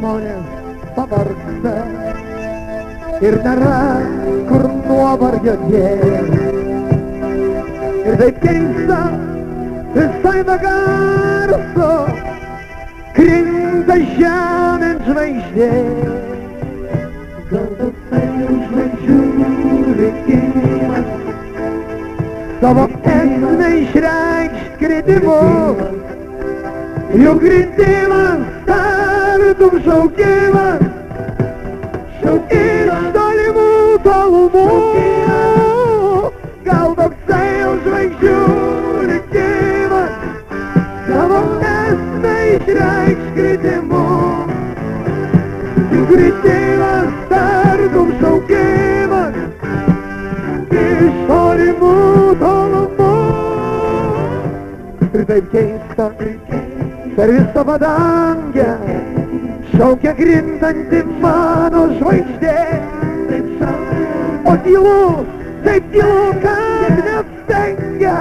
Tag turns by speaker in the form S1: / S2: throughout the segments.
S1: žmonės pavargsta ir nėra kur nuovargio dėti. Ir taip keista, visai be garso, krinta žemėn žvaigždė. Gal toksai žvaigždžių likimas savo esmę išreikšt kritimu, juk kritimas tartum šaukimas, iš tolimų tolumų. Gal toksai žvaigždžių likimas savo esmę išreikšt kritimu, juk kritimas tartum šaukimas, iš tolimų tolumų. Ir taip keista, per visą padangę šaukia krintanti mano žvaigždė. O tylu, taip tylu, kad nestengia,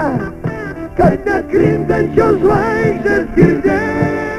S1: kad net krintančios žvaigždės girdėt.